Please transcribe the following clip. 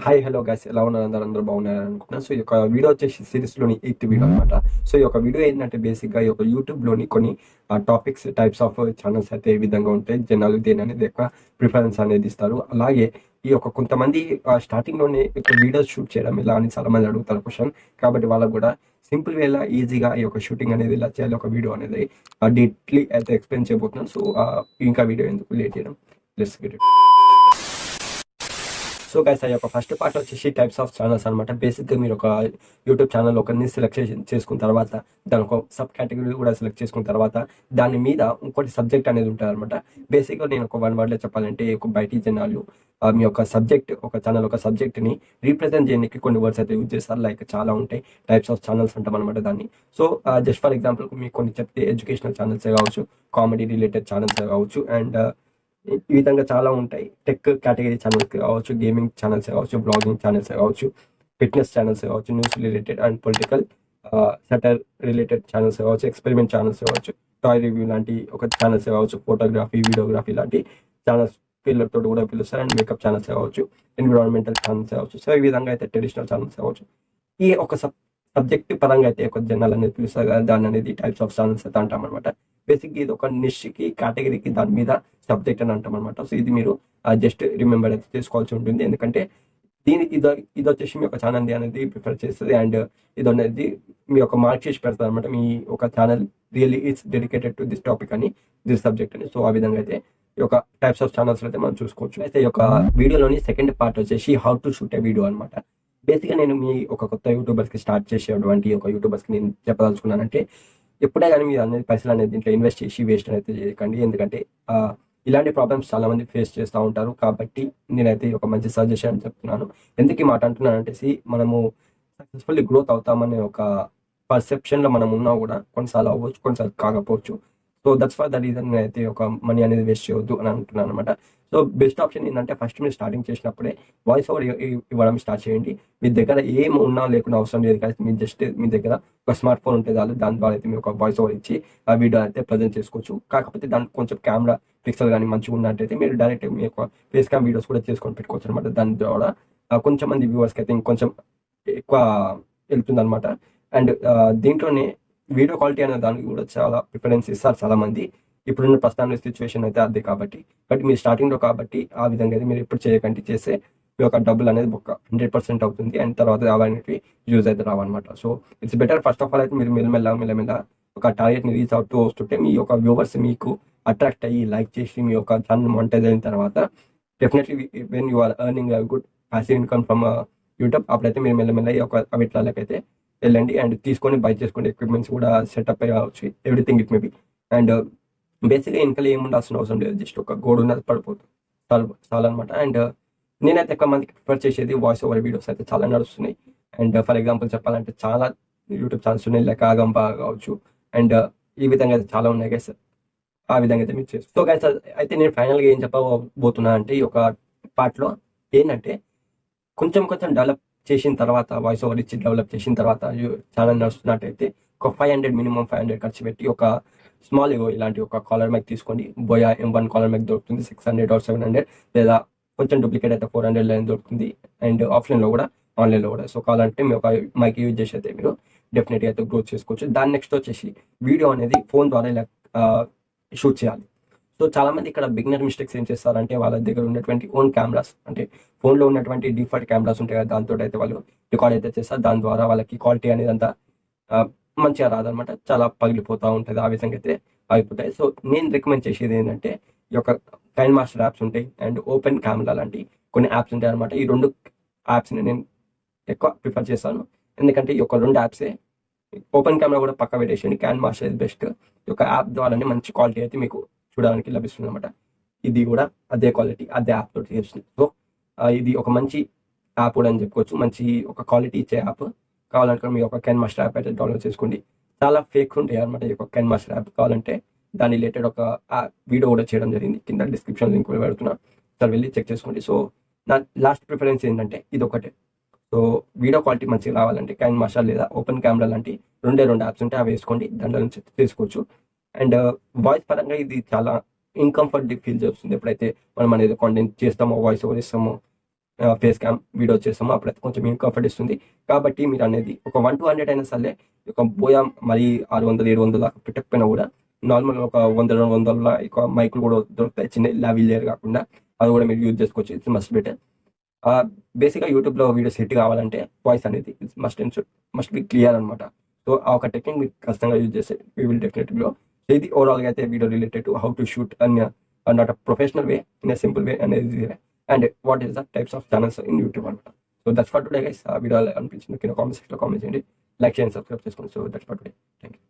Hi hello guys, ఎలా ఉన్నారు? అందరూ బాగున్నారు అనుకుంటున్నాను. సో ఈ యొక్క వీడియో వచ్చేసి సిరీస్లోని 8th వీడియో అనమాట. సో ఈ యొక్క వీడియో ఏంటంటే బేసిక్గా ఈ యొక్క యూట్యూబ్లోని కొన్ని టాపిక్స్ టైప్స్ ఆఫ్ ఛానల్స్ అయితే ఏ విధంగా ఉంటాయి, జనాలు దేని అనేది ఎక్కువ ప్రిఫరెన్స్ అనేది ఇస్తారు. అలాగే ఈ యొక్క కొంతమంది స్టార్టింగ్లోనే ఒక వీడియోస్ షూట్ చేయడం ఎలా అని చాలా మంది అడుగుతారు క్వశ్చన్. కాబట్టి వాళ్ళకు కూడా సింపుల్ వేలా ఈజీగా ఈ యొక్క షూటింగ్ అనేది ఇలా చేయాలి, ఒక వీడియో అనేది డీప్లీ అయితే ఎక్స్ప్లెయిన్ చేయబోతున్నాను. సో ఇంకా వీడియో ఎందుకు లేట్ చేయడం, let's get it. So guys, ఆ యొక్క ఫస్ట్ పార్ట్ వచ్చేసి టైప్స్ ఆఫ్ ఛానల్స్ అనమాట. బేసిక్గా మీరు ఒక యూట్యూబ్ ఛానల్ ఒకరిని సెలెక్ట్ చేసుకున్న తర్వాత దాని ఒక సబ్ కేటగిరీ కూడా సెలెక్ట్ చేసుకున్న తర్వాత దాని మీద ఇంకోటి సబ్జెక్ట్ అనేది ఉంటుంది అనమాట. బేసిక్గా నేను ఒక వన్ వర్డ్లో చెప్పాలంటే ఒక బయటి జనాలు మీ యొక్క సబ్జెక్ట్, ఒక ఛానల్ ఒక సబ్జెక్ట్ని రీప్రజెంట్ చేయడానికి కొన్ని వర్డ్స్ అయితే యూజ్ చేస్తారు. లైక్ చాలా ఉంటాయి, టైప్స్ ఆఫ్ ఛానల్స్ అంటాం అనమాట దాన్ని. సో జస్ట్ ఫర్ ఎగ్జాంపుల్ మీకు కొన్ని చెప్తే ఎడ్యుకేషనల్ ఛానల్సే కావచ్చు, కామెడీ రిలేటెడ్ ఛానల్సే కావచ్చు, అండ్ ఈ విధంగా చాలా ఉంటాయి. టెక్ కేటగిరీ ఛానల్స్ కావచ్చు, గేమింగ్ ఛానల్స్ కావచ్చు, బ్లాగింగ్ ఛానల్స్ కావచ్చు, ఫిట్నెస్ ఛానల్స్ కావచ్చు, news related and political sector related channels కావచ్చు, ఎక్స్పెరిమెంట్ ఛానల్స్ కావచ్చు, టాయ్ రివ్యూ లాంటి ఒక ఛానల్స్ కావచ్చు, ఫోటోగ్రఫీ వీడియోగ్రఫీ లాంటి ఛానల్స్ పిల్లలతో కూడా పిలుస్తారు. అండ్ మేకప్ ఛానల్స్ కావచ్చు, ఎన్విరాన్మెంటల్ ఛానల్స్ కావచ్చు. సో ఈ విధంగా అయితే ట్రెడిషనల్ ఛానల్స్ కావచ్చు. ఈ ఒక సబ్జెక్ట్ పరంగా అయితే ఒక జనాలు అనేది పిలుస్తారు కదా, దాని అనేది టైప్స్ ఆఫ్ ఛానల్స్ అయితే అంటాం అనమాట. బేసిక్గా ఇది ఒక నిష్కి కేటగిరీకి దాని మీద సబ్జెక్ట్ అని అంటాం అనమాట. సో ఇది మీరు జస్ట్ రిమెంబర్ అయితే చేసుకోవాల్సి ఉంటుంది. ఎందుకంటే ఇది వచ్చేసి మీ యొక్క ఛానల్ అనేది ప్రిఫర్ చేస్తుంది. అండ్ ఇది అనేది మీ యొక్క మార్క్ చేసి పెడతారు అనమాట. మీ ఒక channel really it's dedicated to this topic అని, దిస్ సబ్జెక్ట్ అని. సో ఆ విధంగా అయితే ఈ యొక్క టైప్స్ ఆఫ్ ఛానల్స్ అయితే మనం చూసుకోవచ్చు. అయితే ఈ యొక్క వీడియోలోని సెకండ్ పార్ట్ వచ్చేసి how to shoot A video అనమాట. బేసిక్గా నేను మీ ఒక కొత్త యూట్యూబర్స్కి స్టార్ట్ చేసేటువంటి ఒక యూట్యూబర్స్కి నేను చెప్పదలుచుకున్నానంటే, ఎప్పుడే కానీ మీరు అనేది పైసలు అనేది దీంట్లో ఇన్వెస్ట్ చేసి వేస్ట్ అయితే చేయకండి. ఎందుకంటే ఇలాంటి ప్రాబ్లమ్స్ చాలా మంది ఫేస్ చేస్తూ ఉంటారు. కాబట్టి నేనైతే ఒక మంచి సజెషన్ చెప్తున్నాను. ఎందుకు ఈ మాట అంటున్నానంటే, మనము సక్సెస్ఫుల్లీ గ్రోత్ అవుతామనే ఒక పర్సెప్షన్లో మనం ఉన్నా కూడా కొన్నిసార్లు అవ్వచ్చు, కొన్నిసార్లు కాకపోవచ్చు. So that's for the reason నేనైతే ఒక మనీ అనేది వేస్ట్ చేయొద్దు అని అంటున్నాను అనమాట. సో బెస్ట్ ఆప్షన్ ఏంటంటే, ఫస్ట్ మీరు స్టార్టింగ్ చేసినప్పుడే వాయిస్ ఓవర్ ఇవ్వడం స్టార్ట్ చేయండి. మీ దగ్గర ఏం ఉన్నా లేకుండా అవసరం లేదు కానీ మీరు జస్ట్ మీ దగ్గర ఒక స్మార్ట్ ఫోన్ ఉంటే చాలు. దాని ద్వారా అయితే మీరు ఒక వాయిస్ ఓవర్ ఇచ్చి ఆ వీడియో అయితే ప్రజెంట్ చేసుకోవచ్చు. కాకపోతే దానికి కొంచెం కెమెరా పిక్సెల్ కానీ మంచిగా ఉన్నట్టయితే మీరు డైరెక్ట్ మీ యొక్క ఫేస్ క్యామ్ వీడియోస్ కూడా చేసుకొని పెట్టుకోవచ్చు అనమాట. దాని ద్వారా కొంచెం మంది వ్యూవర్స్కి అయితే ఇంకొంచెం ఎక్కువ వెళ్తుంది అనమాట. అండ్ దీంట్లోనే వీడియో క్వాలిటీ అనే దానికి కూడా చాలా ప్రిఫరెన్స్ ఇస్తారు చాలా మంది. ఇప్పుడున్న ప్రస్తుతానికి సిచ్యువేషన్ అయితే అదే కాబట్టి. బట్ మీరు స్టార్టింగ్లో కాబట్టి ఆ విధంగా అయితే మీరు ఎప్పుడు చేయకండి. చేస్తే మీ యొక్క డబ్బులు అనేది ఒక 100% అవుతుంది. అండ్ తర్వాత అవన్నీ యూజ్ అయితే రావన్నమాట. So it's better first of all అయితే మీరు మెల్లమెల్ల ఒక టార్గెట్ని రీచ్ అవుతూ వస్తుంటే మీ యొక్క వ్యూవర్స్ మీకు అట్రాక్ట్ అయ్యి లైక్ చేసి మీ యొక్క ఛానల్ మానిటైజ్ అయిన తర్వాత definitely when you are earning good passive income from YouTube, అప్పుడైతే మీరు మెల్లమెల్ల ఈ యొక్క అవిట్లకైతే వెళ్ళండి. అండ్ తీసుకొని బై చేసుకోండి. ఎక్విప్మెంట్స్ కూడా సెటప్ అయ్యవచ్చు, everything it may be. And బేసిక్గా వెనకాల ఏముండాల్సిన అవసరం లేదు, జస్ట్ ఒక గోడ ఉన్నది పడిపోతుంది చాలా అనమాట. అండ్ నేనైతే ఎక్కువ మందికి ప్రిఫర్ చేసేది వాయిస్ ఓవర్ వీడియోస్ అయితే చాలా నడుస్తున్నాయి. అండ్ ఫర్ ఎగ్జాంపుల్ చెప్పాలంటే చాలా యూట్యూబ్ ఛానల్స్ ఉన్నాయి, లైక్ ఆగంబా కావచ్చు. అండ్ ఈ విధంగా అయితే చాలా ఉన్నాయి గైస్. ఆ విధంగా అయితే మీరు చేస్తారు. సో గైస్, అయితే నేను ఫైనల్గా ఏం చెప్పబోతున్నా అంటే, ఈ ఒక పార్ట్లో ఏంటంటే కొంచెం డెవలప్ చేసిన తర్వాత, వాయిస్ ఓవర్ ఇచ్చి డెవలప్ చేసిన తర్వాత ఛానల్ నడుస్తున్నట్టయితే ఒక 500 మినిమం 500 ఖర్చు పెట్టి ఒక స్మాల్ ఇలాంటి ఒక కాలర్ మైక్ తీసుకోండి. బోయా M1 కాలర్ మైక్ దొరుకుతుంది 600 or 700, లేదా కొంచెం డూప్లికేట్ అయితే 400 లైన్ దొరుకుతుంది. అండ్ ఆఫ్లైన్లో కూడా, ఆన్లైన్లో కూడా. సో కావాలంటే మీ ఒక మైక్ యూజ్ చేసి అయితే మీరు డెఫినెట్గా అయితే గ్రోత్ చేసుకోవచ్చు. దాని నెక్స్ట్ వచ్చేసి వీడియో అనేది ఫోన్ ద్వారా ఇలా షూట్ చేయాలి. సో చాలా మంది ఇక్కడ బిగినర్ మిస్టేక్స్ ఏం చేస్తారంటే, వాళ్ళ దగ్గర ఉన్నటువంటి ఓన్ కెమెరాస్, అంటే ఫోన్లో ఉన్నటువంటి డిఫాల్ట్ కెమెరాస్ ఉంటాయి కదా, దాంతో అయితే వాళ్ళు రికార్డ్ అయితే చేస్తారు. దాని ద్వారా వాళ్ళకి క్వాలిటీ అనేది అంతా మంచిగా రాదనమాట, చాలా పగిలిపోతూ ఉంటుంది. ఆ విధంగా అయితే అయిపోతాయి. సో నేను రికమెండ్ చేసేది ఏంటంటే, ఈ యొక్క కైన్ మాస్టర్ యాప్స్ ఉంటాయి అండ్ ఓపెన్ కెమెరా లాంటి కొన్ని యాప్స్ ఉంటాయి అనమాట. ఈ రెండు యాప్స్ని నేను ఎక్కువ ప్రిఫర్ చేస్తాను. ఎందుకంటే ఈ యొక్క రెండు యాప్సే, ఓపెన్ కెమెరా కూడా పక్క పెట్టేసి క్యాన్ మాస్టర్ ఇస్ బెస్ట్. ఈ యొక్క యాప్ ద్వారానే మంచి క్వాలిటీ అయితే మీకు చూడడానికి లభిస్తుంది అనమాట. ఇది కూడా అదే క్వాలిటీ అదే యాప్ తోటి చేస్తుంది. సో ఇది ఒక మంచి యాప్ కూడా అని చెప్పుకోవచ్చు, మంచి ఒక క్వాలిటీ ఇచ్చే యాప్. కావాలంటే మీ యొక్క కెన్ మాస్టర్ యాప్ అయితే డౌన్లోడ్ చేసుకోండి. చాలా ఫేక్స్ ఉంటాయి అనమాట ఈ యొక్క కెన్ మాస్టర్ యాప్. కావాలంటే దాని రిలేటెడ్ ఒక వీడియో కూడా చేయడం జరిగింది, కింద డిస్క్రిప్షన్ లింక్ పెడుతున్నా, సార్ వెళ్ళి చెక్ చేసుకోండి. సో నా లాస్ట్ ప్రిఫరెన్స్ ఏంటంటే ఇది ఒకటే. సో వీడియో క్వాలిటీ మంచిగా రావాలంటే కైన్ మాస్టర్ లేదా ఓపెన్ కెమెరా లాంటి రెండు యాప్స్ ఉంటాయి, అవి వేసుకోండి, దాంట్లో నుంచి చేసుకోవచ్చు. అండ్ వాయిస్ పరంగా ఇది చాలా ఇన్కంఫర్ట్ ఫీల్ చేస్తుంది ఎప్పుడైతే మనం అనేది కాంటెంట్ చేస్తామో, వాయిస్ ఓవర్ ఇస్తామో. ఫేస్ క్యామ్ వీడియో చేస్తామో అప్పుడైతే కొంచెం కంఫర్ట్ ఇస్తుంది. కాబట్టి మీరు అనేది ఒక 1-100 అయినా సరే ఒక బోయా మరి 600-700 పెట్టకపోయినా కూడా నార్మల్ ఒక 100-200 ఎక్కువ మైకులు కూడా దొరుకుతాయి, చిన్న లావిలియర్ కాకుండా. అది కూడా మీరు యూజ్ చేసుకోవచ్చు. It's must better. బేసిక్గా యూట్యూబ్లో వీడియోస్ హిట్ కావాలంటే వాయిస్ అనేది ఇట్స్ మస్ట్ బి క్లియర్ అనమాట. సో ఆ ఒక టెక్నిక్ మీరు ఖచ్చితంగా యూజ్ చేస్తే వీ విల్ డెఫినెట్లీ గ్రో. ఇది ఓవరాల్గా అయితే video related to how to shoot in not a professional way, in a simple way and easy way, and what is the types of channels in YouTube అనమాట. So that's for today guys. ఆ video అనిపించింది కింద comment సెక్షన్లో comment చేయండి, like చేయండి, subscribe చేసుకోండి. So that's for today. Thank you.